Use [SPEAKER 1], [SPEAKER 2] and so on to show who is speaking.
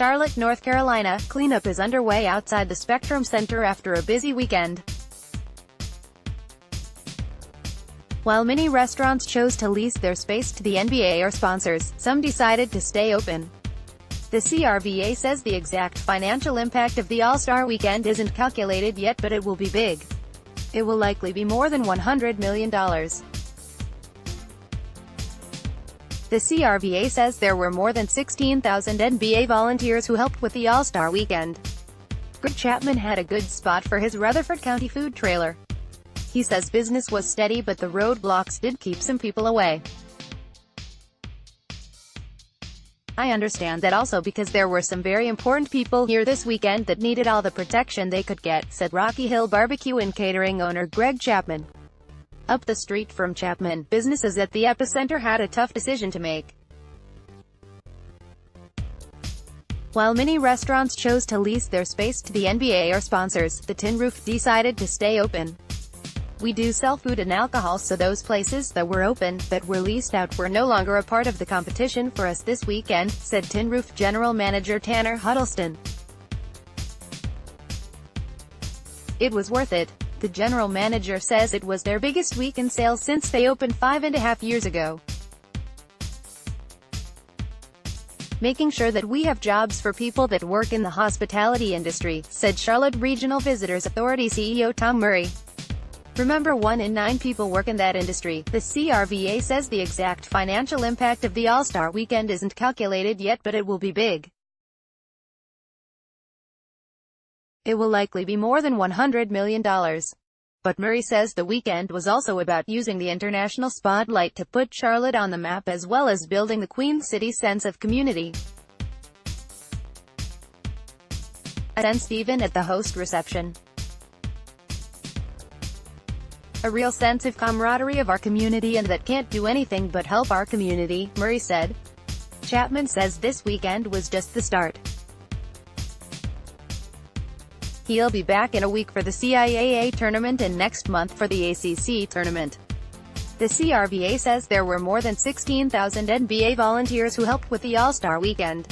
[SPEAKER 1] Charlotte, North Carolina, cleanup is underway outside the Spectrum Center after a busy weekend. While many restaurants chose to lease their space to the NBA or sponsors, some decided to stay open. The CRVA says the exact financial impact of the All-Star Weekend isn't calculated yet, but it will be big. It will likely be more than $100 million. The CRVA says there were more than 16,000 NBA volunteers who helped with the All-Star Weekend. Greg Chapman had a good spot for his Rutherford County food trailer. He says business was steady, but the roadblocks did keep some people away. I understand that also because there were some very important people here this weekend that needed all the protection they could get, said Rocky Hill Barbecue and Catering owner Greg Chapman. Up the street from Chapman, businesses at the epicenter had a tough decision to make. While many restaurants chose to lease their space to the NBA or sponsors, the Tin Roof decided to stay open. We do sell food and alcohol, so those places that were open, that were leased out, were no longer a part of the competition for us this weekend, said Tin Roof General Manager Tanner Huddleston. It was worth it. The general manager says it was their biggest week in sales since they opened 5.5 years ago. Making sure that we have jobs for people that work in the hospitality industry, said Charlotte Regional Visitors Authority CEO Tom Murray. Remember, 1 in 9 people work in that industry. The CRVA says the exact financial impact of the All-Star Weekend isn't calculated yet, but it will be big. It will likely be more than $100 million. But Murray says the weekend was also about using the international spotlight to put Charlotte on the map, as well as building the Queen City sense of community. A sense even at the host reception. A real sense of camaraderie of our community, and that can't do anything but help our community, Murray said. Chapman says this weekend was just the start. He'll be back in a week for the CIAA tournament and next month for the ACC tournament. The CRVA says there were more than 16,000 NBA volunteers who helped with the All-Star Weekend.